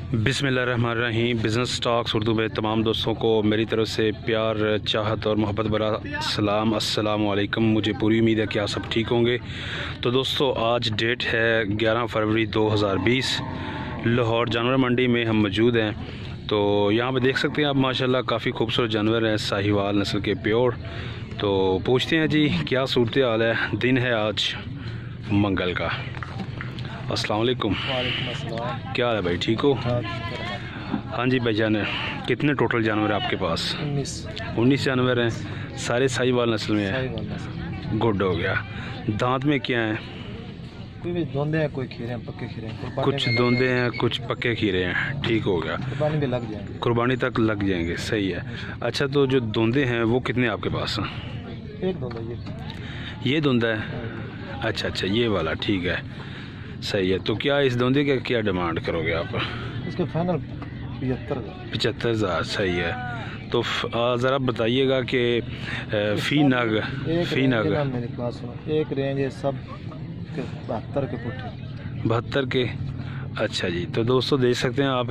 बिस्मिल्लाहिर्रहमानिर्रहीम। Business stocks Urdu में तमाम दोस्तों को मेरी तरफ़ से प्यार, चाहत और मोहब्बत भरा सलाम। अस्सलामु अलैकुम। मुझे पूरी उम्मीद है कि आप सब ठीक होंगे। तो दोस्तों, आज डेट है 11 फरवरी 2020। लाहौर जानवर मंडी में हम मौजूद हैं। तो यहाँ पे देख सकते हैं आप माशाल्लाह काफ़ी खूबसूरत जानवर हैं, साहिवाल नस्ल के प्योर। तो पूछते हैं जी क्या सूरत हाल है। दिन है आज मंगल का। अस्सलाम वालेकुम। क्या हाल है भाई, ठीक हो? हाँ जी भाईजान, कितने टोटल जानवर हैं आपके पास? 19 जानवर हैं, सारे साहिवाल नस्ल में हैं। गुड हो गया। दांत में क्या है? धोंदे हैं, कोई खीरे हैं, पक्के खीरे हैं, कुछ धोंदे हैं, कुछ पक्के खीरे हैं। ठीक हो गया, कुर्बानी भी लग जाएंगे, कुर्बानी तक लग जाएंगे। सही है। अच्छा, तो जो धोंदे हैं वो कितने आपके पास हैं? एक धोंदा ये धुंदा है। अच्छा, ये वाला ठीक है, सही है। तो क्या इस धुंदे का क्या डिमांड करोगे आप? इसके फाइनल 75,000। सही है। तो ज़रा बताइएगा कि फी नग मेरे पास एक रेंज है सब 72 के पुट्ठे। 72 के। अच्छा जी, तो दोस्तों देख सकते हैं आप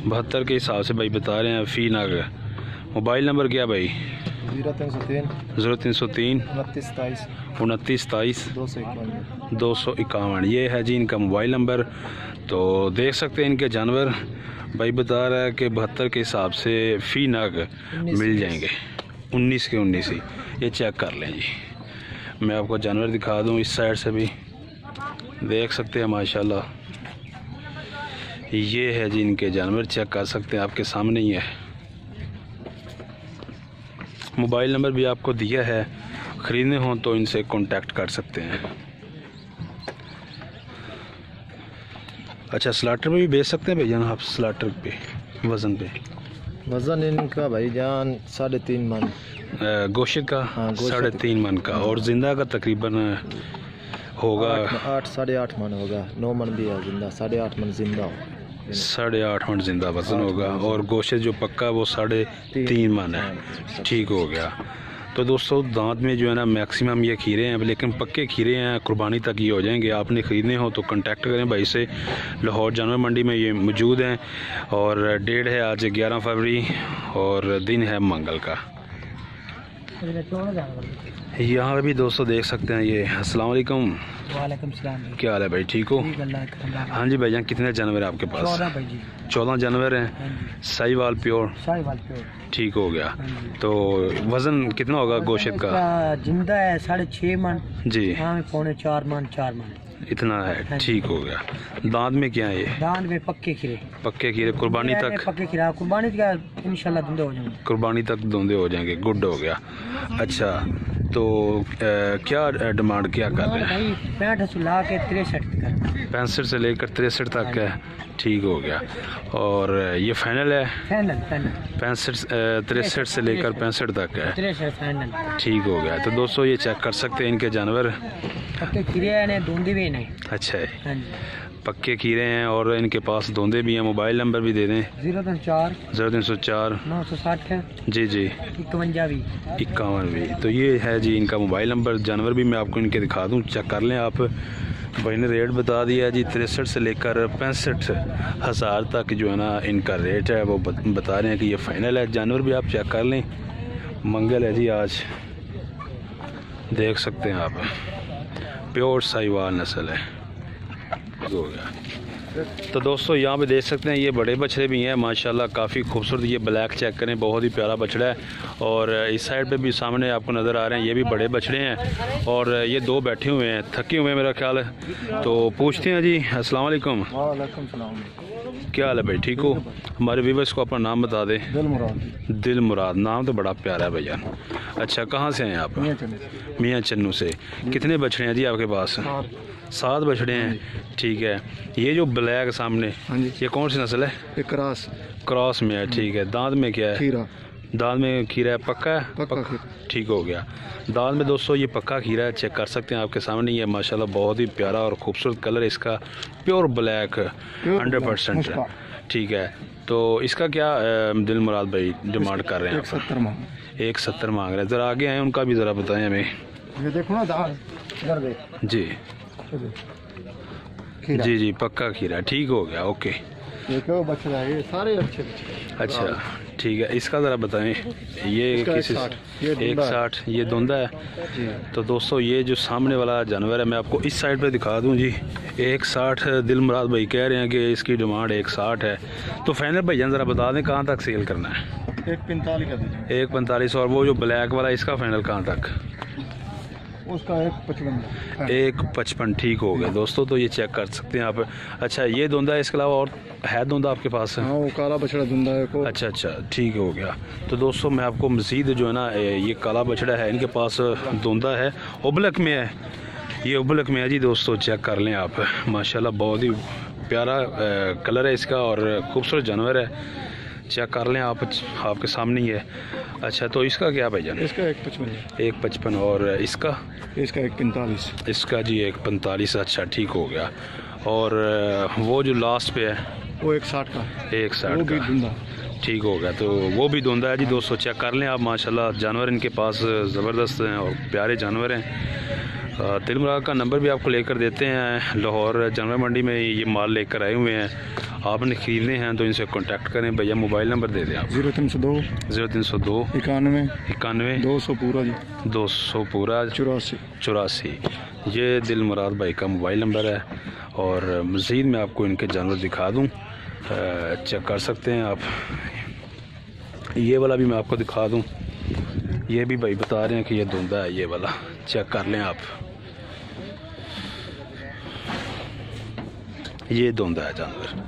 72 के हिसाब से भाई बता रहे हैं फी नग। मोबाइल नंबर क्या भाई? 0303 29 27 251। ये है जी इनका मोबाइल नंबर। तो देख सकते हैं इनके जानवर भाई बता रहा है कि 72 के हिसाब से फ़ी नग मिल जाएंगे। 19 के 19 ही। ये चेक कर लें जी। मैं आपको जानवर दिखा दूं, इस साइड से भी देख सकते हैं माशाल्लाह। ये है जी इनके जानवर, चेक कर सकते हैं, आपके सामने ही है। मोबाइल नंबर भी आपको दिया है, ख़रीदने हों तो इनसे कांटेक्ट कर सकते हैं। अच्छा, स्लाटर में भी बेच सकते हैं भैया आप? स्लाटर पे वज़न इनका भाई जान 3.5 मन गोश्त का। हाँ, 3.5 मन का। और जिंदा का तकरीबन होगा 8 साढ़े 8 मन होगा। 9 मन भी है जिंदा, 8.5 मन जिंदा हो, 8.5 मन जिंदा वज़न होगा। और गोश्त जो पक्का वो 3.5 मन है। ठीक हो गया। तो दोस्तों, दांत में जो है ना मैक्सिमम ये खीरे हैं, लेकिन पक्के खीरे हैं, कुर्बानी तक ये हो जाएंगे। आपने ख़रीदने हो तो कांटेक्ट करें भाई से। लाहौर जानवर मंडी में ये मौजूद हैं। और डेट है आज 11 फरवरी और दिन है मंगल का। यहाँ भी दोस्तों देख सकते हैं ये। अस्सलाम वालेकुम। वालेकुम सलाम। क्या हाल है भाई, ठीक हो? हाँ जी भाईजान, कितने जानवर हैं आपके पास? 14 जानवर हैं, साहिवाल प्योर। ठीक हो गया। तो वज़न कितना होगा गोश्त का? जिंदा है 6.5 मन जी, 4.5 मन इतना है। ठीक हो गया। दांत में क्या है ये? दांत में पक्के खीरे कुर्बानी तक। पक्के खीरा कुर्बानी तक इंशाल्लाह धुंधे हो जाएंगे। कुर्बानी तक धुंधे हो जाएंगे। गुड हो गया। अच्छा, तो क्या डिमांड क्या कर रहे हैं? 65 से ला के 65 से लेकर 63 तक है। ठीक हो गया। और ये फाइनल है? 63 से लेकर 65 तक है। 63 फाइनल। ठीक हो गया। तो दोस्तों ये चेक कर सकते हैं इनके जानवर। पक्के खीरे ने धुंधे भी नहीं। अच्छा है, पक्के खीरे हैं और इनके पास धुंधे भी हैं। मोबाइल नंबर भी दे दें। 0304 960 जी 51 भी। तो ये है जी इनका मोबाइल नंबर। जानवर भी मैं आपको इनके दिखा दूं, चेक कर लें आप। भाई ने रेट बता दिया जी, 63 से लेकर 65,000 तक जो है ना इनका रेट है, वो बता रहे हैं कि ये फाइनल है। जानवर भी आप चेक कर लें। मंगल है जी आज, देख सकते हैं आप, प्योर साहिवाल नस्ल है। हो गया। तो दोस्तों यहाँ पे देख सकते हैं ये बड़े बछड़े भी हैं माशाल्लाह, काफ़ी खूबसूरत। ये ब्लैक चेक करें, बहुत ही प्यारा बछड़ा है। और इस साइड पे भी सामने आपको नज़र आ रहे हैं, ये भी बड़े बछड़े हैं। और ये 2 बैठे हुए हैं, थके हुए हैं मेरा ख्याल है। तो पूछते हैं जी। अस्सलाम वालेकुम। क्या हाल है भाई, ठीक हो? हमारे व्यूअर्स को अपना नाम बता दें। दिल मुराद। नाम तो बड़ा प्यारा है भैया। अच्छा, कहाँ से हैं आप? मियाँ चन्नू से। कितने बछड़े हैं जी आपके पास? 7 बछड़े हैं। ठीक है। ये जो ब्लैक सामने, ये कौन सी नस्ल है? ये क्रॉस में है। ठीक है। दांत में क्या है? दांत में खीरा है, पक्का है? ठीक हो गया। दांत में दोस्तों ये पक्का खीरा है, चेक कर सकते हैं आपके सामने। ये माशाल्लाह बहुत ही प्यारा और खूबसूरत कलर है इसका, प्योर ब्लैक 100%। ठीक है। तो इसका क्या दिल मुराद भाई डिमांड कर रहे हैं? 170 मांग रहे हैं। ज़रा आगे आए, उनका भी ज़रा बताएं हमें। ये देखो ना दांत जी, पक्का खीरा। ठीक हो गया, ओके। देखो बछड़ा है, ये सारे अच्छे बछड़े। अच्छा ठीक है, इसका ज़रा बताएं। ये किसी 160 ये धुंधा है जी। तो दोस्तों ये जो सामने वाला जानवर है मैं आपको इस साइड पे दिखा दूं जी। 160 दिल मुराद भाई कह रहे हैं कि इसकी डिमांड 160 है। तो फाइनल भैया ज़रा बता दें कहाँ तक सेल करना है? 145 का दीजिए। 145। और वो जो ब्लैक वाला इसका फाइनल कहाँ तक? उसका 155। 155 ठीक हो गया दोस्तों, तो ये चेक कर सकते हैं आप। अच्छा ये धुंधा है, इसके अलावा और है धुंधा आपके पास? हाँ वो काला बछड़ा धुंधा है को। अच्छा अच्छा ठीक हो गया। तो दोस्तों मैं आपको मज़ीद जो है ना ये काला बछड़ा है इनके पास धुंधा है, उबलक में है, ये उबलक में है जी दोस्तों, चेक कर लें आप। माशाल्लाह बहुत ही प्यारा कलर है इसका और खूबसूरत जानवर है, चेक कर लें आप, आपके सामने ही है। अच्छा तो इसका क्या भाईजान? इसका 155। 155। और इसका? इसका 145। इसका जी 145। अच्छा ठीक हो गया। और वो जो लास्ट पे है वो 160 का। 160 वो भी का धुंधा। ठीक हो गया। तो वो भी धुंधा है जी दोस्तों, चेक कर लें आप। माशाल्लाह जानवर इनके पास ज़बरदस्त हैं और प्यारे जानवर हैं। तिलमुराद का नंबर भी आपको लेकर देते हैं, लाहौर जानवर मंडी में ये माल लेकर आए हुए हैं। आपने ख़रीदने हैं तो इनसे कांटेक्ट करें। भैया मोबाइल नंबर दे दें आप। 0302 0302 91 91 200 पूरा जी 200 पूरा 84। ये दिल मुराद भाई का मोबाइल नंबर है। और मज़ीद मैं आपको इनके जानवर दिखा दूँ, चेक कर सकते हैं आप। ये वाला भी मैं आपको दिखा दूँ, ये भी भाई बता रहे हैं कि ये धुंधा है, ये वाला चेक कर लें आप। ये धुंधा है जानवर।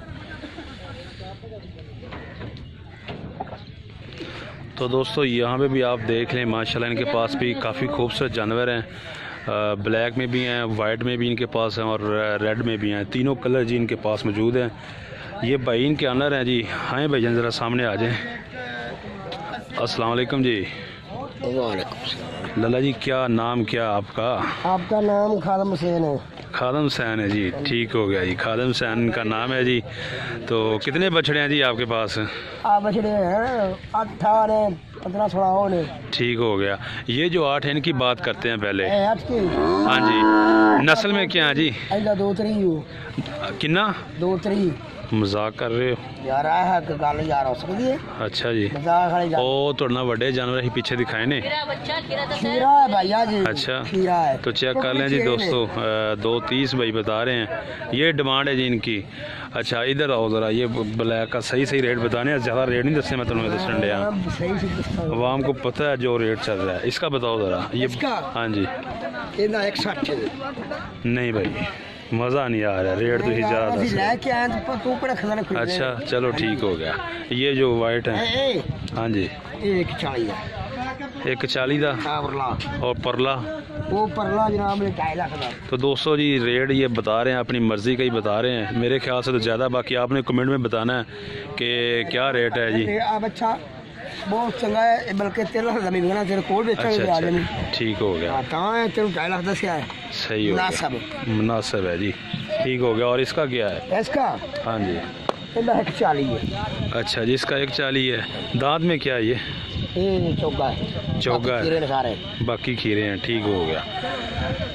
तो दोस्तों यहाँ पे भी आप देख लें, माशाल्लाह इनके पास भी काफ़ी खूबसूरत जानवर हैं। ब्लैक में भी हैं, वाइट में भी इनके पास हैं और रेड में भी हैं। तीनों कलर जी इनके पास मौजूद हैं। ये भाई इनके ऑनर हैं जी। हाँ भाईजान ज़रा सामने आ जाएं। अस्सलाम वालेकुम जी। वालेकुम। लला जी क्या नाम क्या आपका? आपका नाम खादम हुसैन है? खादम हुसैन है जी, ठीक हो गया जी, खादम हुसैन का नाम है जी। तो कितने बछड़े हैं जी आपके पास? आप बछड़े हैं 18 15 16 हो ने। ठीक हो गया। ये जो 8 है इनकी बात करते हैं पहले। 8 की? हाँ जी। नस्ल में क्या है जी? ऐसा 2 3 हो। किन्ना? 2 3। मजाक कर रहे हो यार है कि गल यार हो सकती है। अच्छा जी। मजाक वाली गल। ओ थोड़ा बड़े जानवर ही पीछे दिखाए ने। खीरा है भैया जी। अच्छा खीरा है। तो चेक कर लें जी दोस्तों। 230 भाई बता रहे हैं, ये डिमांड है जी इनकी। अच्छा इधर आओ ज़रा, ये ब्लैक का सही सही रेट बताने हैं, ज़्यादा रेट नहीं दसने मैं तुम्हें दसन लिया। सही से आवाम को पता है जो रेट चल रहा है। इसका बताओ ज़रा। ये हाँ जी। ਇਹਦਾ 160 नहीं भाई मज़ा नहीं आ रहा, रेट तो ही ज़्यादा दस रहे। लेके आए तो तू पड़ा खजाना खुद। अच्छा चलो ठीक हो गया। ये जो वाइट है हाँ जी 140 है। 140 का हाँ परला। और परला वो परला जनाब ने 2.5 लाख का। तो दोस्तों जी रेट ये बता रहे हैं, अपनी मर्ज़ी का ही बता रहे हैं, मेरे ख्याल से तो ज़्यादा। बाकी आपने कमेंट में बताना है कि क्या रेट है जी। अब अच्छा बहुत चंगा है, बल्कि 13 लाख जमीन ना तेरे कोल बेचा अच्छा के आ जानी। ठीक हो गया। कहाँ है तेरे 2.5 लाख दस है। सही हो गया, मुनासिब है जी, ठीक हो गया। और इसका क्या है? इसका हाँ जी इसका 140 है। अच्छा जी, इसका 140 है। दांत में क्या है ये? चौगा है। चौगा बाकी खीरे ने सारे। बाकी खीरे हैं, ठीक हो गया।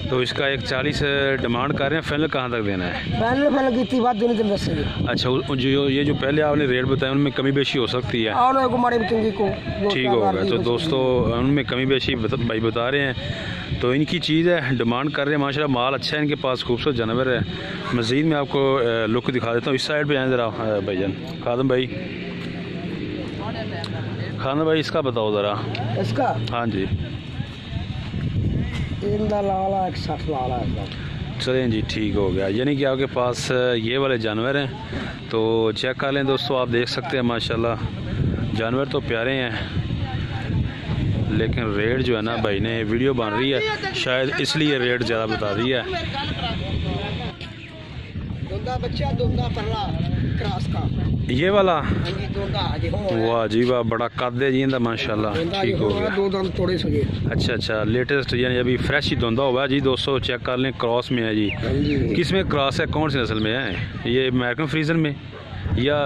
तो इसका 140 डिमांड कर रहे हैं, फाइनल कहाँ तक देना है? फाइनल की बात दोनों दिन दसेंगे। अच्छा जो ये जो पहले आपने रेट बताया उनमें कमी बेशी हो सकती है। और कुमारी चंगी को ठीक हो गया। तो दोस्तों उनमें कमी बेशी भाई बता रहे हैं, तो इनकी चीज़ है, डिमांड कर रहे हैं। माशाल्लाह माल अच्छा है इनके पास, खूबसूरत जानवर है। मज़ीद मैं आपको लुक दिखा देता हूँ। इस साइड पे आए ज़रा भाईजान। खादम भाई, खादम भाई इसका बताओ ज़रा। इसका हाँ जी इनका लाला 160 लाला है। चलें जी ठीक हो गया। यानी कि आपके पास ये वाले जानवर हैं, तो चेक कर लें दोस्तों। आप देख सकते हैं माशाल्लाह जानवर तो प्यारे हैं, लेकिन रेट जो है ना भाई ने वीडियो बन रही है शायद इसलिए रेट ज़्यादा बता रही है। दोंदा बच्चा दोंदा परला क्रॉस का ये वाला जी दोंदा अजे हो। वाह जी वाह, बड़ा कद है जी इनका माशाल्लाह, ठीक हो गया। दो दंद थोड़े सके। अच्छा अच्छा लेटेस्ट यानी अभी फ्रेश ही धुंधा हुआ है जी दोस्तों। चेक कर लें, क्रॉस में है जी। किस में क्रॉस है, कौन सी नस्ल में है ये? अमेरिकन फ्रीजन में या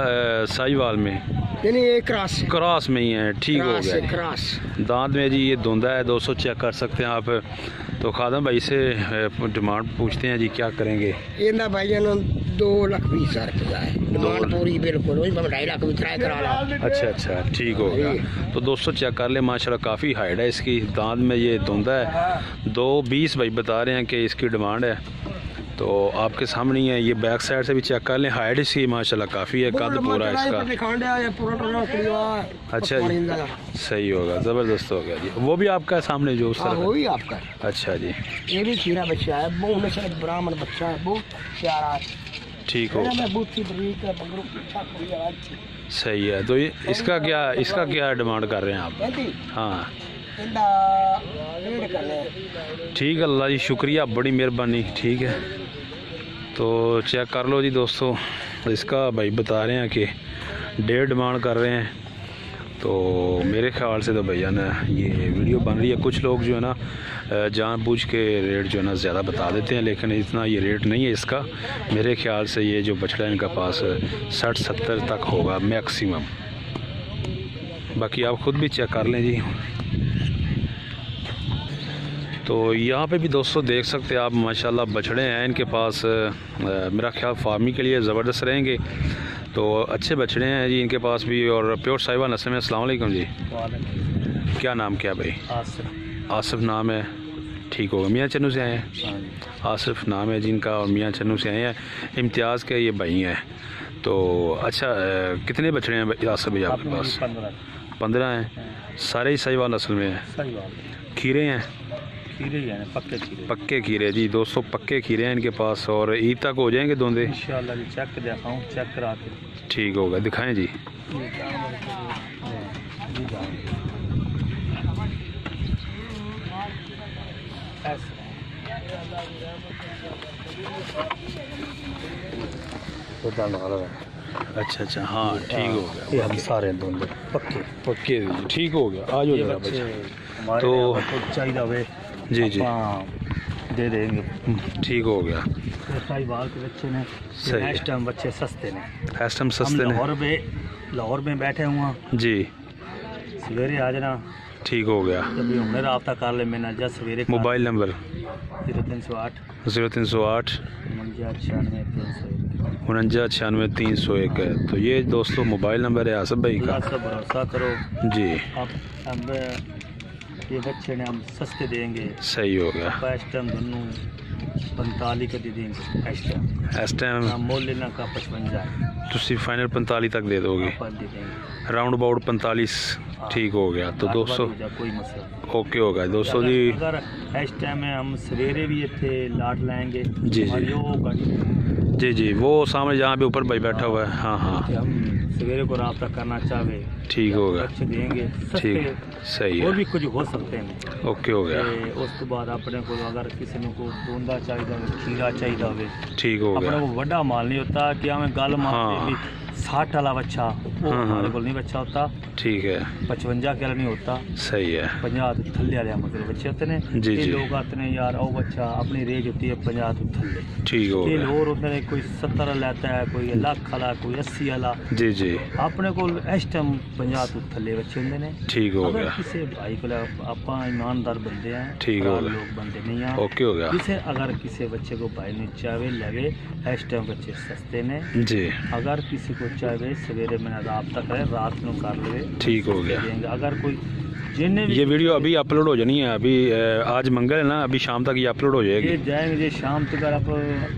साहिवाल में? नहीं ये क्रॉस है। क्रॉस में ही है, ठीक हो गया जी। क्रॉस दांत में जी ये धुंधा है, 200 चेक कर सकते हैं आप। तो खादम भाई से डिमांड पूछते हैं जी, क्या करेंगे? इनका भाई जान 2,20,000 रुपया है डिमांड पूरी, बिल्कुल वही 2.5 लाख भी ट्राई करा ला। अच्छा अच्छा, ठीक हो गया। तो 200 चेक कर ले, माशाल्लाह काफ़ी हाइट है इसकी। दांत में ये धुंधा है, 220 भाई बता रहे हैं कि इसकी डिमांड है। तो आपके सामने ही है, ये बैक साइड से भी चेक कर लें। हाइट इसकी माशाल्लाह काफ़ी है, कद पूरा इसका। अच्छा जी, सही होगा, ज़बरदस्त हो गया जी। वो भी आपका सामने जो उस तरफ? वो भी आपका। अच्छा जी, ये भी खीरा बच्चा है, बहुत नस्ल ब्राह्मण बच्चा है, बहुत प्यारा है, ठीक हो। सही है। तो ये इसका क्या डिमांड कर रहे हैं आप? हाँ ठीक है, अल्लाह जी शुक्रिया, बड़ी मेहरबानी। ठीक है, तो चेक कर लो जी दोस्तों। इसका भाई बता रहे हैं कि 1.5 डिमांड कर रहे हैं। तो मेरे ख्याल से तो भैया ना ये वीडियो बन रही है, कुछ लोग जो है ना जानबूझ के रेट जो है ना ज़्यादा बता देते हैं, लेकिन इतना ये रेट नहीं है इसका। मेरे ख्याल से ये जो बछड़ा है इनका पास 60-70 तक होगा मैक्सिमम। बाकी आप ख़ुद भी चेक कर लें जी। तो यहाँ पे भी दोस्तों देख सकते हैं आप, माशाल्लाह बछड़े हैं इनके पास। मेरा ख्याल फार्मिंग के लिए ज़बरदस्त रहेंगे। तो अच्छे बछड़े हैं जी इनके पास भी, और प्योर साहिवाल नस्ल में। अस्सलाम वालेकुम जी, क्या नाम क्या भाई? आसिफ नाम है, ठीक होगा। मियाँ चन्नू से आए हैं? आसिफ नाम है जिनका, और मियाँ चन्नू से आए हैं। इम्तियाज़ के ये भाई हैं। तो अच्छा, कितने बछड़े हैं आसिफ भाई आपके पास? 15 हैं। सारे ही साहिवाल नस्ल में हैं? खीरे हैं? खीरे ही हैं, पक्के खीरे। पक्के खीरे जी दोस्तों, पक्के खीरे हैं इनके पास। और ईद तक हो जाएंगे दोंदे इंशाल्लाह जी। चेक दिखाऊं, चेक करा के? ठीक होगा, दिखाएं जी। अच्छा अच्छा, हाँ ठीक हो गया। ये हम सारे दोनों पक्के पक्के ठीक हो गया। आज हो जाएगा बच्चा तो चाहिए हुए जी जी दे देंगे। ठीक हो गया। साहिवाल के बच्चे ने सही। इस टाइम बच्चे सस्ते ने, इस टाइम सस्ते ने। लाहौर में बैठे हुआ जी, सवेरे आ जाना। ठीक हो गया। अभी हमने रब्ता कर ले, मैंने जब सवेरे। मोबाइल नंबर 0308 0308 49 49 301 है। तो ये दोस्तों मोबाइल नंबर है आसिफ भाई का। भरोसा करो जी, अब ये बच्चे ने हम सस्ते देंगे। सही हो गया। इस टाइम दोनों 45 का दे देंगे। इस टाइम मोल लेना का 55 है, तुसी फाइनल 45 तक दे दोगे? दे देंगे राउंड अबाउट 45। ठीक हो गया। तो 200 कोई मसला ओके होगा 200 जी। अगर इस टाइम में हम सवेरे भी इतने लाट लाएंगे जी जी जी, वो सामने जहाँ पे ऊपर भाई बैठा हुआ है। हाँ हाँ, हम सवेरे को रब्ता करना चाहे ठीक होगा। अच्छे देंगे ठीक, सही और है। भी कुछ हो सकते हैं। ओके हो गया। उस तो बाद अपने को अगर किसी ने को दोंदा चाहिए, खीरा चाहिए होवे, ठीक हो अपने गया। को बड़ा माल नहीं होता कि हमें गल मार हाँ। 60 वाला बच्चा वो हाँ, हमारे को नहीं बच्चा होता। ठीक है, 55 के नहीं होता। सही है। 50 थल्ले वाले मगर बच्चे होते हैं। जी, ये जी। लोग आते हैं यार वो बच्चा अपनी रेंज होती है 50 थल्ले। ठीक हो ये गया। और होते हैं, कोई 70 लेता है, कोई लाख वाला, कोई 80 वाला। जी जी, अपने को इस टाइम 50 थल्ले बच्चे होंगे ने। ठीक हो अगर गया। किसी भाई को आप ईमानदार बंदे हैं, ठीक हो खराब गया। लोग बंदे नहीं हैं। ओके हो गया। किसे अगर किसी बच्चे को भाई ने चाहे लगे इस टाइम बच्चे सस्ते ने। जी, अगर किसी को चाहे सवेरे में रब्ता करे, रात में कर ले, ठीक हो गया। देंगे। अगर कोई जिन्हें ये वीडियो अभी अपलोड हो जानी है। अभी आज मंगल है ना, अभी शाम तक ये अपलोड हो ये जाएगी। जाएंगे शाम तक। आप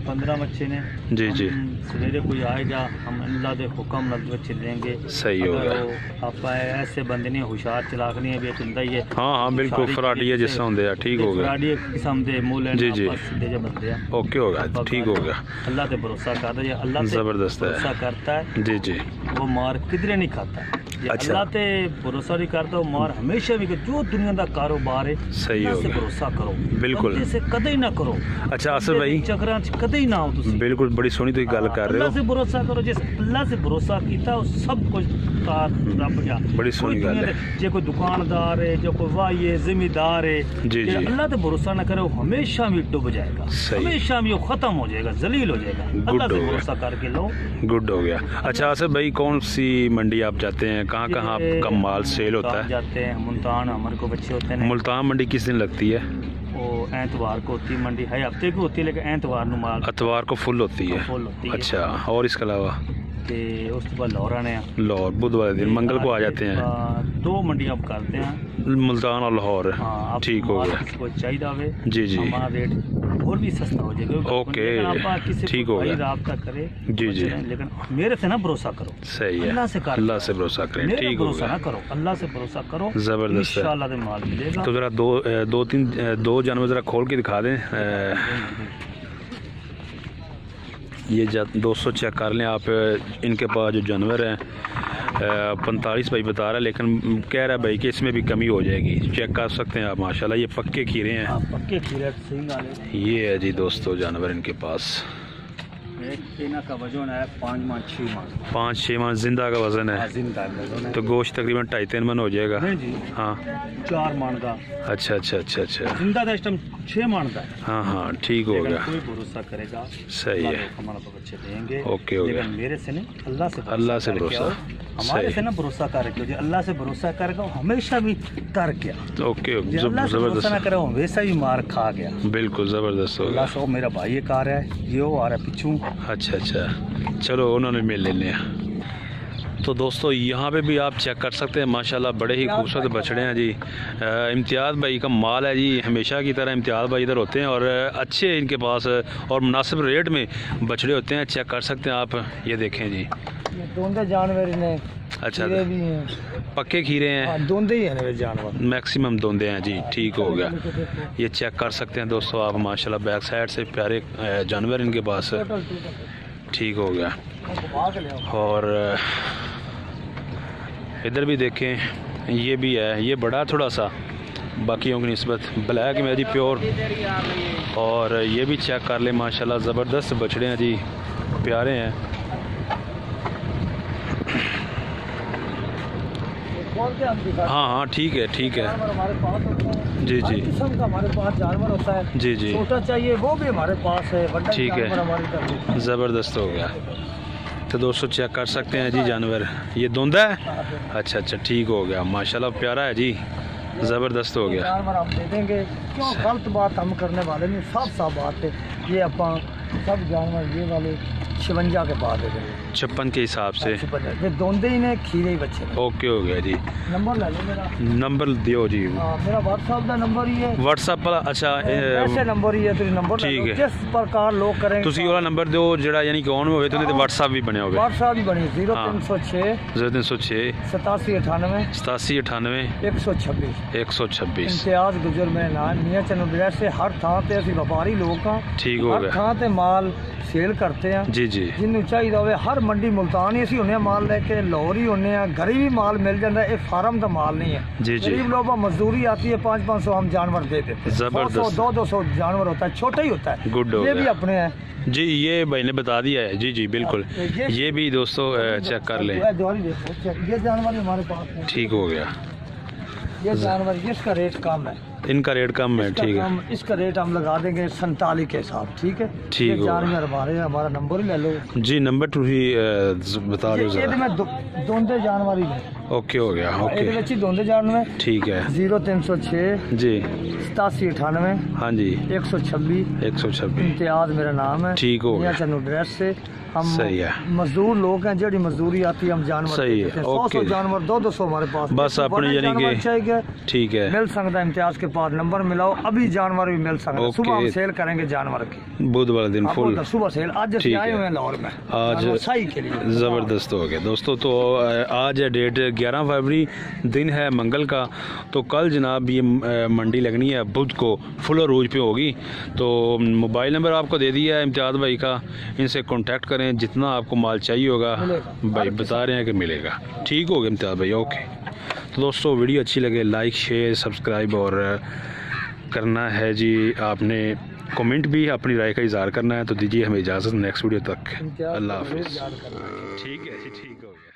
15 बच्चे ने जी जी, सवेरे कोई आएगा, हम अल्लाह के हुक्म नाल बच्चे देंगे। सही हो गया। आप ऐसे बंदे नहीं, होशियार चलाक नहीं है, बेच ਹੁੰਦਾ ही है। हाँ हाँ बिल्कुल, फराडी है जिस होंगे आ। ठीक हो गया। फराडी किस्म दे मूल जी, जी। सीधे जो बंदे हैं। ओके हो गया, ठीक हो गया। अल्लाह पे भरोसा करता है, अल्लाह पे ज़बरदस्त है। भरोसा करता है जी जी, वो मार किधरे नहीं खाता। अच्छा। अल्लाह ते भरोसा नहीं करता मार हमेशा भी जो दुनिया का कारोबार है सही हो अल्लाह से गया। भरोसा करो, बिल्कुल। बंदे से कदे ना करो। अच्छा आसिफ भाई, चक्रां च कदे ही ना हो तुसी। बिल्कुल बड़ी सोहनी तुसीं गल कर रहे अल्लाह से हो। भरोसा करो, जिस अल्लाह से भरोसा किया वो सब कुछ कार रब जा। बड़ी सोहनी कोई गल दुनिया है। दे- जे कोई दुकानदार है, जो कोई वाही है, जिम्मेदार है, जी, जे जी। अल्लाह ते भरोसा ना करे वो हमेशा भी डूब जाएगा, सही। हमेशा भी वो खत्म हो जाएगा, जलील हो जाएगा। अल्लाह हो से गया। भरोसा करके लो। गुड हो गया। अच्छा आसिफ भाई, कौन सी मंडी आप जाते हैं, कहाँ कहाँ आपका माल सेल होता मुल्तान है? जाते हैं, मुल्तान हमारे को बच्चे होते हैं। मुल्तान मंडी किस दिन लगती है? वो एतवार को होती है मंडी, है हफ्ते की होती है, लेकिन एतवार नु माल अतवार को फुल होती है। फुल होती है। अच्छा, और इसके अलावा ते उस तो बाद लाहौर आने लाहौर बुधवार दिन मंगल को आ जाते हैं। 2 मंडियां हम करते हैं। मुल्तान और लाहौर। हाँ, आप ठीक हो माल गया। किसी को चाहिए होवे, जी, जी। हमारा रेट और भी सस्ता हो जाएगा। ओके, लेकिन आप किसी ठीक को हो गया। राब्ता करे। जी, जी। लेकिन मेरे से ना भरोसा करो, सही है, अल्लाह से कर, अल्लाह से भरोसा करें। मेरा ठीक हो भरोसा गया। ना करो, अल्लाह से भरोसा करो, जबरदस्त है। इंशाल्लाह ते माल मिलेगा। तो ज़रा दो जानवर ज़रा खोल के दिखा दें। ये 200 चेक कर लें आप। इनके पास जो जानवर हैं 45 भाई बता रहा है, लेकिन कह रहा है भाई कि इसमें भी कमी हो जाएगी। चेक कर सकते हैं आप, माशाल्लाह ये पक्के खीरे हैं। हाँ, पक्के खीरे सही गाल है। ये है जी दोस्तों जानवर इनके पास। एक इना का वजन है 5 मन 6 मन। 5-6 मन जिंदा का वजन है, जिंदा वजन है। तो गोश्त तकरीबन 2.5-3 मन हो जाएगा। नहीं जी, हाँ, 4 मन का अच्छा अच्छा अच्छा अच्छा। जिंदा का इस टाइम 6 मन का है। हाँ हाँ, ठीक हो लेकिन गया। कोई भरोसा करेगा, सही है। हमारा तो बच्चे देंगे। ओके हो गया। लेकिन मेरे से नहीं, अल्लाह से अल्लाह से करके भरोसा। आओ। हमारे सही। से ना भरोसा करके, जो अल्लाह से भरोसा करेगा वो हमेशा भी तर गया। ओके, जो अल्लाह से भरोसा ना ज़बरदस्त, करे वो वैसा ही मार खा गया। बिल्कुल ज़बरदस्त हो अल्लाह गया। से वो मेरा भाई एक आ रहा है, ये वो आ रहा है पीछू। अच्छा अच्छा, चलो उन्होंने मिल लेने हैं। तो दोस्तों यहाँ पे भी आप चेक कर सकते हैं, माशाल्लाह बड़े ही खूबसूरत बछड़े हैं जी। इम्तियाज़ भाई का माल है जी, हमेशा की तरह इम्तियाज़ भाई इधर होते हैं और अच्छे इनके पास और मुनासिब रेट में बछड़े होते हैं। चेक कर सकते हैं आप, ये देखें जी। दोंदे जानवर ने अच्छा, खीरे भी हैं। पक्के खीरे हैं, हाँ, दोंदे ही हैं मेरे जानवर। मैक्सिमम दोंदे हैं जी। ठीक हो गया। ये चेक कर सकते हैं दोस्तों आप, माशाल्लाह बैक साइड से प्यारे जानवर इनके पास। ठीक हो गया। और इधर भी देखें, ये भी है, ये बड़ा थोड़ा सा बाकियों की निस्बत, ब्लैक में जी प्योर। और ये भी चेक कर ले, माशाल्लाह ज़बरदस्त बछड़े हैं जी, प्यारे हैं। हाँ हाँ, ठीक है ठीक है। हमारे पास होता है, जी हर जी किस्म का हमारे पास जानवर होता है। जी जी, छोटा चाहिए वो भी हमारे पास है, बड़ा ठीक है। जानवर हमारी तरफ है। ज़बरदस्त हो गया। तो दोस्तों चेक कर सकते हैं जी जानवर, ये धुंधा है। अच्छा अच्छा, ठीक हो गया, माशाल्लाह प्यारा है जी, ज़बरदस्त हो गया। जानवर हम दे देंगे, क्यों गलत बात हम करने वाले नहीं, साफ साफ बात है। ये अपा सब जानवर ये वाले 56 के बाद दे देंगे, 56 के हिसाब से। 56 ये दोंदे ही ने खीरे ही बच्चे ने। ओके हो गया जी। नंबर ले लो मेरा। नंबर दियो जी। हाँ, मेरा व्हाट्सएप का नंबर ही है। व्हाट्सएप पर अच्छा ऐसे नंबर ही है, तेरी नंबर ले ठीक लो। है। जिस प्रकार लोग करेंगे ਤੁਸੀਂ ਉਹਦਾ ਨੰਬਰ ਦਿਓ ਜਿਹੜਾ ਯਾਨੀ ਕਿ ਔਨ ਹੋਵੇ ਤੇ ਉਹਦੇ ਤੇ WhatsApp ਵੀ ਬਣਿਆ ਹੋਵੇ। व्हाट्सएप ही बनी 0306 0306 8798 8798 126 126। इम्तियाज गुजर में नाम मियाँ चंद से हर थां ते ਅਸੀਂ ਵਪਾਰੀ ਲੋਕ ਹਾਂ। ठीक हो हर गया। ਥਾਂ ਤੇ ਮਾਲ ਸੇਲ ਕਰਦੇ ਆ। जी जी, ਜਿਹਨੂੰ ਚਾਹੀਦਾ ਹੋਵੇ ਹਰ ਮੰਡੀ ਮੁਲਤਾਨ ਹੀ ਅਸੀਂ ਹੁੰਨੇ ਆ ਮਾਲ ਲੈ ਕੇ, ਲਾਹੌਰ ही ਹੁੰਨੇ ਆ, घरी भी माल मिल जाता है। ये फार्म का माल नहीं है। जी जी, गरीब लोगों को मजदूरी आती है, 500-500 हम जानवर दे देते हैं। जबरदस्त। 200 जानवर होता है, छोटा ही होता है। गुड हो ये भी गया अपने हैं। जी, ये भाई ने बता दिया है। जी जी बिल्कुल, ये भी दोस्तों चेक कर लें। दोबारा देखो, ये जानवर भी हमारे पास है। ठीक हो गया। ये जानवर इसका रेट कम है, इनका रेट कम है, ठीक है। इसका रेट हम लगा देंगे 47 के हिसाब, ठीक है। ठीक ये होगा। जानवर हमारा नंबर ही ले लो। जी नंबर ਤੁਸੀਂ बता दो ये जरा। मैं दोंदे जानवर ही ने, ओके हो गया, ਇਹਦੇ ओके ਵਿੱਚ ਹੀ ਦੋਂਦੇ जानवर ठीक है 0306 जी। 8798 हाँ जी, 126 126। इम्तियाज मेरा नाम है। ठीक हो गया। मियां चन्नू ड्रेस से हम सही है। मजदूर लोग हैं, जड़ी मजदूरी आती है हम जानवर सही है, देते हैं। 100 ओके। जानवर 200 हमारे पास। बस बड़े अपने यानी जानवर कि- चाहिए ठीक है, मिल सकता है। इम्तियाज के पास नंबर मिलाओ, अभी जानवर भी मिल सकता है। ओके। सुबह हम सेल करेंगे जानवर की, बुधवार दिन फुल। आपको सुबह सेल। आज ठीक आए है। हुए हैं लाहौर में आज जानवर सही के लिए। ज़बरदस्त हो गया दोस्तों। तो आज है डेट 11 फरवरी दिन है मंगल का। तो कल जनाब ये मंडी लगनी है बुध को, फुल अरूज पे होगी। तो मोबाइल नंबर आपको दे दिया है इम्तियाज़ भाई का, इनसे कांटेक्ट करें, जितना आपको माल चाहिए होगा भाई बता रहे हैं कि मिलेगा। ठीक हो गया इम्तियाज़ भाई, ओके। तो दोस्तों वीडियो अच्छी लगे लाइक शेयर सब्सक्राइब और करना है जी, आपने कमेंट भी अपनी राय का इज़हार करना है। तो दीजिए हमें इजाज़त, नेक्स्ट वीडियो तक अल्लाह हाफिज़। ठीक है जी, ठीक हो गया।